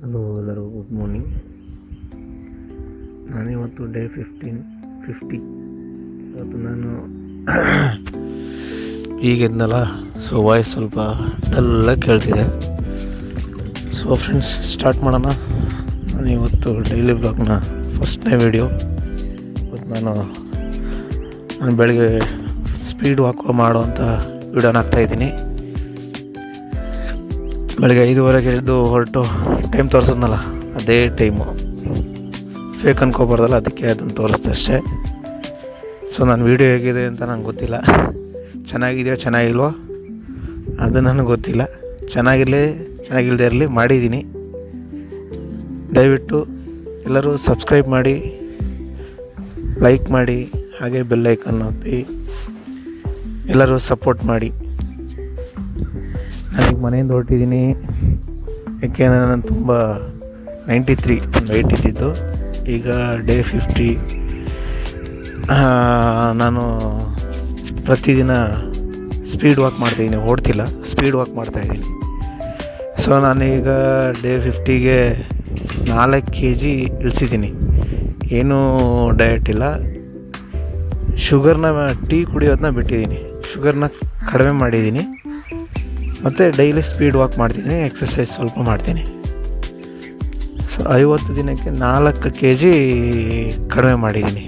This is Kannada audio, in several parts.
ಹಲೋ ಎಲ್ಲರೂ, ಗುಡ್ ಮಾರ್ನಿಂಗ್. ನಾನಿವತ್ತು ಡೇ 50 ಇವತ್ತು ನಾನು ಈಗಿದ್ನಲ್ಲ, ಸೊ ವಾಯ್ಸ್ ಸ್ವಲ್ಪ ಡಲ್ಲಾಗಿ ಕೇಳ್ತಿದೆ. ಸೊ ಫ್ರೆಂಡ್ಸ್, ಸ್ಟಾರ್ಟ್ ಮಾಡೋಣ. ನಾನು ಇವತ್ತು ಡೈಲಿ ಬ್ಲಾಗ್ನ ಫಸ್ಟ್ನೇ ವಿಡಿಯೋ. ಇವತ್ತು ನಾನು ಬೆಳಗ್ಗೆ ಸ್ಪೀಡ್ ವಾಕ್ ಮಾಡುವಂಥ ವಿಡಿಯೋನ ಹಾಕ್ತಾಯಿದ್ದೀನಿ. ಬೆಳಗ್ಗೆ 5:30 ಎದ್ದು ಹೊರಟು ಟೈಮ್ ತೋರಿಸಿದ್ನಲ್ಲ, ಅದೇ ಟೈಮು. ಫೇಕ್ ಅನ್ಕೋಬಾರ್ದಲ್ಲ, ಅದಕ್ಕೆ ಅದನ್ನು ತೋರಿಸ್ದೆ ಅಷ್ಟೇ. ಸೊ ನನ್ನ ವೀಡಿಯೋ ಹೇಗಿದೆ ಅಂತ ನಂಗೆ ಗೊತ್ತಿಲ್ಲ. ಚೆನ್ನಾಗಿದೆಯೋ ಚೆನ್ನಾಗಿಲ್ವೋ ಅದು ನನಗೆ ಗೊತ್ತಿಲ್ಲ. ಚೆನ್ನಾಗಿಲ್ಲದೆ ಇರಲಿ, ಮಾಡಿದ್ದೀನಿ. ದಯವಿಟ್ಟು ಎಲ್ಲರೂ ಸಬ್ಸ್ಕ್ರೈಬ್ ಮಾಡಿ, ಲೈಕ್ ಮಾಡಿ, ಹಾಗೆ ಬೆಲ್ ಐಕನ್ ಒತ್ತಿ ಎಲ್ಲರೂ ಸಪೋರ್ಟ್ ಮಾಡಿ. ನಾನೀಗ ಮನೆಯಿಂದ ಹೊರಟಿದ್ದೀನಿ. ಯಾಕೆಂದರೆ ನಾನು ತುಂಬ 93 ವೆಯ್ಟ್ ಇದ್ದಿದ್ದು. ಈಗ ಡೇ 50. ನಾನು ಪ್ರತಿದಿನ ಸ್ಪೀಡ್ ವಾಕ್ ಮಾಡ್ತಾಯಿದ್ದೀನಿ, ಓಡ್ತಿಲ್ಲ, ಸ್ಪೀಡ್ ವಾಕ್ ಮಾಡ್ತಾಯಿದ್ದೀನಿ. ಸೊ ನಾನೀಗ ಡೇ 50ಗೆ 4 kg ಇಳಿಸಿದ್ದೀನಿ. ಏನೂ ಡಯಟ್ ಇಲ್ಲ. ಟೀ ಕುಡಿಯೋದನ್ನ ಬಿಟ್ಟಿದ್ದೀನಿ, ಶುಗರ್ನ ಕಡಿಮೆ ಮಾಡಿದ್ದೀನಿ. ಮತ್ತು ಡೈಲಿ ಸ್ಪೀಡ್ ವಾಕ್ ಮಾಡ್ತೀನಿ, ಎಕ್ಸಸೈಸ್ ಸ್ವಲ್ಪ ಮಾಡ್ತೀನಿ. ಸೊ 50 ದಿನಕ್ಕೆ 4 kg ಕಡಿಮೆ ಮಾಡಿದ್ದೀನಿ.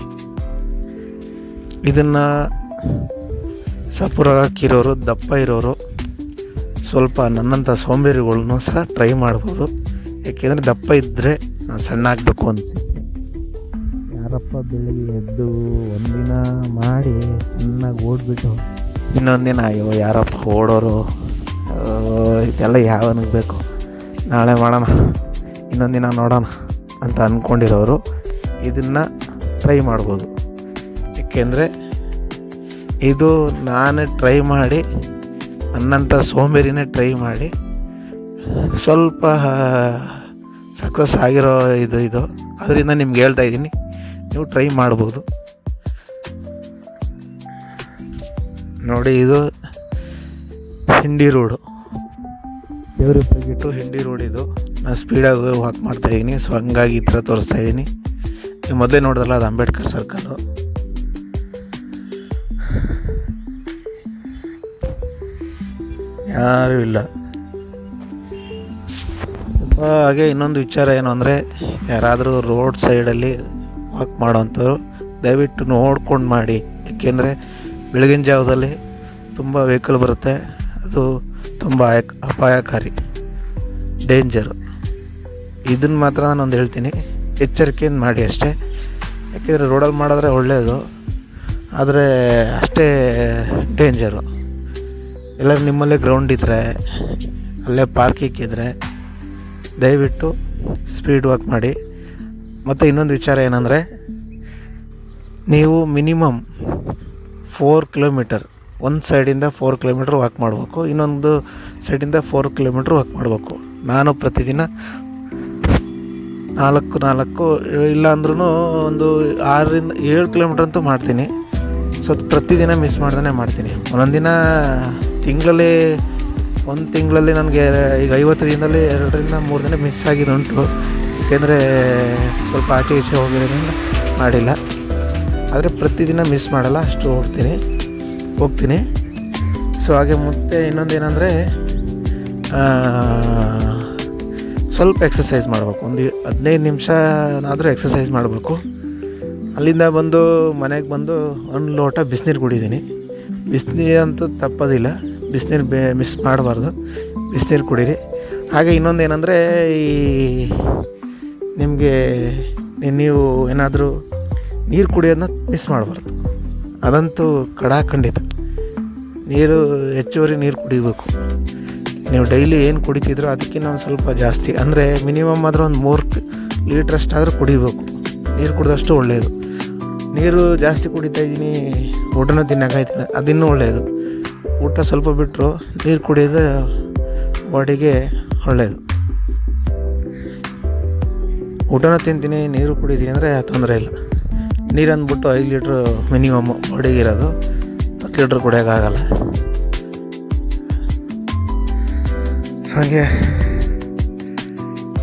ಇದನ್ನು ಸಪುರಾಗಿರೋರು, ದಪ್ಪ ಇರೋರು, ಸ್ವಲ್ಪ ನನ್ನಂಥ ಸೋಂಬೇರಿಗಳನ್ನೂ ಸಹ ಟ್ರೈ ಮಾಡ್ಬೋದು. ಯಾಕೆಂದರೆ ದಪ್ಪ ಇದ್ದರೆ ನಾನು ಸಣ್ಣ ಆಗಬೇಕು ಅಂತ. ಯಾರಪ್ಪ ಬೆಳಿಗ್ಗೆ ಎದ್ದು ಒಂದಿನ ಮಾಡಿ ಚೆನ್ನಾಗಿ ಓಡ್ಬಿಟ್ಟು ಇನ್ನೊಂದಿನ ಅಯ್ಯೋ ಯಾರಪ್ಪ ಓಡೋರು, ಇದೆಲ್ಲ ಯಾವನಿಗೆ ಬೇಕು, ನಾಳೆ ಮಾಡೋಣ, ಇನ್ನೊಂದಿನ ನೋಡೋಣ ಅಂತ ಅಂದ್ಕೊಂಡಿರೋರು ಇದನ್ನು ಟ್ರೈ ಮಾಡ್ಬೋದು. ಏಕೆಂದರೆ ಇದು ನಾನೇ ಟ್ರೈ ಮಾಡಿ, ನನ್ನಂಥ ಸೋಂಬೇರಿನೇ ಟ್ರೈ ಮಾಡಿ ಸ್ವಲ್ಪ ಸಕ್ಸಸ್ ಆಗಿರೋ ಇದು ಅದರಿಂದ ನಿಮ್ಗೆ ಹೇಳ್ತಾ ಇದ್ದೀನಿ, ನೀವು ಟ್ರೈ ಮಾಡ್ಬೋದು. ನೋಡಿ, ಇದು ಹಿಂಡಿ ರೋಡು, ದೇವರಿಪ್ಪಗಿಟ್ಟು ಹಿಂಡಿ ರೋಡ್. ಇದು ನಾನು ಸ್ಪೀಡಾಗಿ ವಾಕ್ ಮಾಡ್ತಾಯಿದ್ದೀನಿ. ಸೊ ಹಂಗಾಗಿ ಈ ಥರ ತೋರಿಸ್ತಾ ಇದ್ದೀನಿ. ನೀವು ಮೊದಲೇ ನೋಡಿದ್ರಲ್ಲ, ಅದು ಅಂಬೇಡ್ಕರ್ ಸರ್ಕಲ್ಲು. ಯಾರೂ ಇಲ್ಲ. ಹಾಗೆ ಇನ್ನೊಂದು ವಿಚಾರ ಏನು ಅಂದರೆ, ಯಾರಾದರೂ ರೋಡ್ ಸೈಡಲ್ಲಿ ವಾಕ್ ಮಾಡೋವಂಥವ್ರು ದಯವಿಟ್ಟು ನೋಡ್ಕೊಂಡು ಮಾಡಿ. ಏಕೆಂದರೆ ಬೆಳಗಿನ ಜಾವದಲ್ಲಿ ತುಂಬ ವೆಹಿಕಲ್ ಬರುತ್ತೆ, ಅದು ತುಂಬ ಅಪಾಯಕಾರಿ, ಡೇಂಜರು. ಇದನ್ನು ಮಾತ್ರ ನಾನೊಂದು ಹೇಳ್ತೀನಿ, ಎಚ್ಚರಿಕೆಯಿಂದ ಮಾಡಿ ಅಷ್ಟೇ. ಯಾಕೆಂದರೆ ರೋಡಲ್ಲಿ ಮಾಡಿದ್ರೆ ಒಳ್ಳೆಯದು, ಆದರೆ ಅಷ್ಟೇ ಡೇಂಜರು. ಎಲ್ಲರೂ ನಿಮ್ಮಲ್ಲೇ ಗ್ರೌಂಡ್ ಇದ್ದರೆ, ಅಲ್ಲೇ ಪಾರ್ಕಿಂಗ್ ಇದ್ದರೆ ದಯವಿಟ್ಟು ಸ್ಪೀಡ್ ವಾಕ್ ಮಾಡಿ. ಮತ್ತು ಇನ್ನೊಂದು ವಿಚಾರ ಏನಂದರೆ, ನೀವು ಮಿನಿಮಮ್ 4 ಕಿಲೋಮೀಟರ್, ಒಂದು ಸೈಡಿಂದ 4 ಕಿಲೋಮೀಟ್ರ್ ವಾಕ್ ಮಾಡಬೇಕು, ಇನ್ನೊಂದು ಸೈಡಿಂದ 4 ಕಿಲೋಮೀಟ್ರ್ ವಾಕ್ ಮಾಡಬೇಕು. ನಾನು ಪ್ರತಿದಿನ 4 ಇಲ್ಲ ಅಂದ್ರೂ ಒಂದು 6-7 ಕಿಲೋಮೀಟ್ರ್ ಅಂತೂ ಮಾಡ್ತೀನಿ. ಸೊ ಪ್ರತಿದಿನ ಮಿಸ್ ಮಾಡ್ದೇ ಮಾಡ್ತೀನಿ. ಒಂದೊಂದು ದಿನ ಒಂದು ತಿಂಗಳಲ್ಲಿ ನನಗೆ ಈಗ 50 ದಿನದಲ್ಲಿ 2-3 ದಿನ ಮಿಸ್ ಆಗಿದ್ದುಂಟು. ಏಕೆಂದರೆ ಸ್ವಲ್ಪ ಆಚೆ ಈಚೆ ಹೋಗಿರೋದ್ರಿಂದ ಮಾಡಿಲ್ಲ. ಆದರೆ ಪ್ರತಿದಿನ ಮಿಸ್ ಮಾಡಲ್ಲ, ಅಷ್ಟು ಹೋಗ್ತೀನಿ. ಸೊ ಹಾಗೆ ಮತ್ತೆ ಇನ್ನೊಂದೇನೆಂದರೆ, ಸ್ವಲ್ಪ ಎಕ್ಸಸೈಸ್ ಮಾಡಬೇಕು. ಒಂದು 15 ನಿಮಿಷನಾದರೂ ಎಕ್ಸಸೈಸ್ ಮಾಡಬೇಕು. ಅಲ್ಲಿಂದ ಮನೆಗೆ ಬಂದು 1 ಲೋಟ ಬಿಸಿನೀರು ಕುಡಿದ್ದೀನಿ. ಬಿಸಿನೀರು ಅಂತೂ ತಪ್ಪೋದಿಲ್ಲ, ಬಿಸಿನೀರು ಮಿಸ್ ಮಾಡಬಾರ್ದು, ಬಿಸಿನೀರು ಕುಡೀರಿ. ಹಾಗೆ ಇನ್ನೊಂದೇನೆಂದರೆ, ನಿಮಗೆ ನೀವು ಏನಾದರೂ ನೀರು ಕುಡಿಯೋದನ್ನ ಮಿಸ್ ಮಾಡಬಾರ್ದು. ಅದಂತೂ ಖಂಡಿತ. ಹೆಚ್ಚುವರಿ ನೀರು ಕುಡಿಬೇಕು. ನೀವು ಡೈಲಿ ಏನು ಕುಡಿತಿದ್ರೋ ಅದಕ್ಕಿಂತ ಒಂದು ಸ್ವಲ್ಪ ಜಾಸ್ತಿ, ಅಂದರೆ ಮಿನಿಮಮ್ ಆದರೂ ಒಂದು 3 ಲೀಟ್ರಷ್ಟಾದರೂ ಕುಡಿಬೇಕು. ನೀರು ಕುಡಿದಷ್ಟು ಒಳ್ಳೆಯದು. ನೀರು ಜಾಸ್ತಿ ಕುಡಿತಾಯಿದ್ದೀನಿ, ಊಟನೂ ತಿನ್ನೋಕ್ಕಾಯ್ತಿಲ್ಲ, ಅದಿನ್ನೂ ಒಳ್ಳೆಯದು. ಊಟ ಸ್ವಲ್ಪ ಬಿಟ್ಟರು ನೀರು ಕುಡಿಯೋದು ಬಾಡಿಗೆ ಒಳ್ಳೆಯದು. ಊಟನೂ ತಿಂತೀನಿ, ನೀರು ಕುಡಿತೀನಿ ಅಂದರೆ ತೊಂದರೆ ಇಲ್ಲ. ನೀರು ಅಂದ್ಬಿಟ್ಟು 5 ಲೀಟ್ರ್ ಮಿನಿಮಮ್ ಬಾಡಿಗೆ ಇರೋದು, 10 ಲೀಟ್ರ್ ಕುಡಿಯೋಕ್ಕಾಗಲ್ಲ. ಹಾಗೆ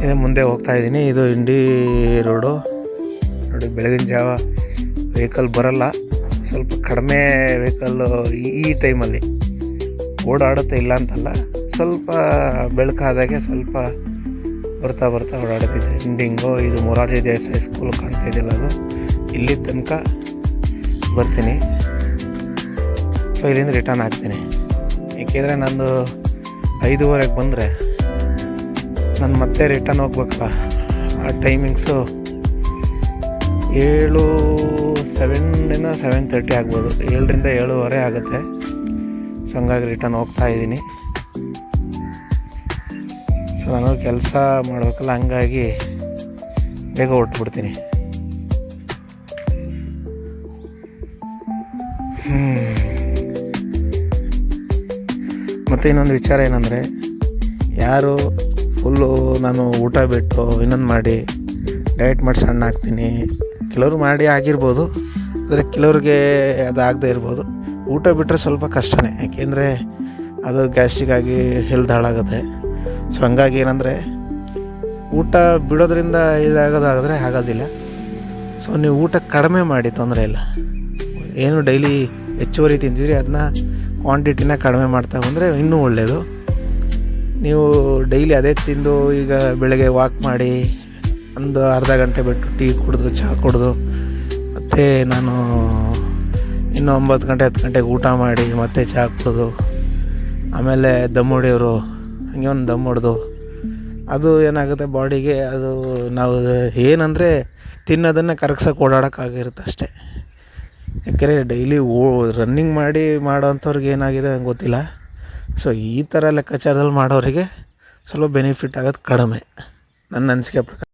ಇದೇ ಮುಂದೆ ಹೋಗ್ತಾ ಇದ್ದೀನಿ. ಇದು ಇಂಡಿ ರೋಡು ನೋಡಿ. ಬೆಳಗಿನ ಜಾವ ವೆಹಿಕಲ್ ಬರೋಲ್ಲ, ಸ್ವಲ್ಪ ಕಡಿಮೆ ವೆಹಿಕಲ್ಲು ಈ ಟೈಮಲ್ಲಿ ಓಡಾಡುತ್ತೆ, ಇಲ್ಲ ಅಂತಲ್ಲ. ಸ್ವಲ್ಪ ಬೆಳಕಾದಾಗೆ ಸ್ವಲ್ಪ ಬರ್ತಾ ಓಡಾಡುತ್ತಿದೆ. ಎಂಡಿಂಗು ಇದು ಮೊರಾರ್ಜಿ ದೇಸಾಯಿ ಸ್ಕೂಲ್ ಕಾಣ್ತಾ ಇದೆಯಲ್ಲ, ಅದು ಇಲ್ಲಿ ತನಕ ಬರ್ತೀನಿ. ಸೊ ಇಲ್ಲಿಂದ ರಿಟರ್ನ್ ಆಗ್ತೀನಿ. ಏಕೆಂದರೆ ನಂದು 5:15ಗೆ ಬಂದರೆ ನಾನು ಮತ್ತೆ ರಿಟರ್ನ್ ಹೋಗ್ಬೇಕಲ್ಲ. ಆ ಟೈಮಿಂಗ್ಸು 7:30 ಆಗ್ಬೋದು, 7ರಿಂದ 7:15 ಆಗುತ್ತೆ. ಸೊ ಹಂಗಾಗಿ ರಿಟರ್ನ್ ಹೋಗ್ತಾ ಇದ್ದೀನಿ. ಸೊ ನಾನು ಕೆಲಸ ಮಾಡಬೇಕಲ್ಲ, ಹಂಗಾಗಿ ಬೇಗ ಹೊರಟ್ಬಿಡ್ತೀನಿ. ಮತ್ತು ಇನ್ನೊಂದು ವಿಚಾರ ಏನಂದರೆ, ಯಾರು ಫುಲ್ಲು ನಾನು ಊಟ ಬಿಟ್ಟು ಇನ್ನೊಂದು ಮಾಡಿ ಡಯಟ್ ಮಾಡಿ ಸಣ್ಣ ಆಗ್ತೀನಿ, ಕೆಲವರು ಮಾಡಿ ಆಗಿರ್ಬೋದು, ಆದರೆ ಕೆಲವ್ರಿಗೆ ಅದಾಗದೇ ಇರ್ಬೋದು. ಊಟ ಬಿಟ್ಟರೆ ಸ್ವಲ್ಪ ಕಷ್ಟನೇ, ಯಾಕೆಂದರೆ ಅದು ಗ್ಯಾಸ್ಟ್ರಿಕ್ ಆಗಿ ಹೆಲ್ತ್ ಹಾಳಾಗುತ್ತೆ. ಸೊ ಹಂಗಾಗಿ ಏನಂದರೆ, ಊಟ ಬಿಡೋದ್ರಿಂದ ಇದಾಗೋದಾದರೆ ಆಗೋದಿಲ್ಲ. ಸೊ ನೀವು ಊಟ ಕಡಿಮೆ ಮಾಡಿ, ತೊಂದರೆ ಇಲ್ಲ. ಏನು ಡೈಲಿ ಹೆಚ್ಚುವರಿ ತಿಂತಿದ್ರಿ ಅದನ್ನ ಕ್ವಾಂಟಿಟಿನ ಕಡಿಮೆ ಮಾಡ್ತಾ ಬಂದರೆ ಇನ್ನೂ ಒಳ್ಳೆಯದು. ನೀವು ಡೈಲಿ ಅದೇ ತಿಂದು ಈಗ ಬೆಳಗ್ಗೆ ವಾಕ್ ಮಾಡಿ ಒಂದು ಅರ್ಧ ಗಂಟೆ ಬಿಟ್ಟು ಟೀ ಕುಡಿದು ಚಹಾ ಕುಡಿದು ಮತ್ತು ನಾನು ಇನ್ನು 9 ಗಂಟೆ 10 ಗಂಟೆಗೆ ಊಟ ಮಾಡಿ ಮತ್ತೆ ಚಹಾ ಕುಡಿದು ಆಮೇಲೆ ದಮ್ ಹೊಡಿಯೋರು, ಹಂಗೆ ಒಂದು ದಮ್ ಹೊಡೆದು ಅದು ಏನಾಗುತ್ತೆ ಬಾಡಿಗೆ, ಅದು ನಾವು ಏನಂದರೆ ತಿನ್ನೋದನ್ನು ಕರಗ್ಸೋಕೆ ಓಡಾಡೋಕ್ಕಾಗಿರುತ್ತೆ ಅಷ್ಟೇ. ಯಾಕೆಂದರೆ ಡೈಲಿ ರನ್ನಿಂಗ್ ಮಾಡಿ ಮಾಡೋವಂಥವ್ರಿಗೆ ಏನಾಗಿದೆ ನಂಗೆ ಗೊತ್ತಿಲ್ಲ. ಸೊ ಈ ಥರ ಲೆಕ್ಕಾಚಾರದಲ್ಲಿ ಮಾಡೋರಿಗೆ ಸ್ವಲ್ಪ ಬೆನಿಫಿಟ್ ಆಗೋದು ಕಡಿಮೆ, ನನ್ನ ಅನಿಸಿಕೆ ಪ್ರಕಾರ.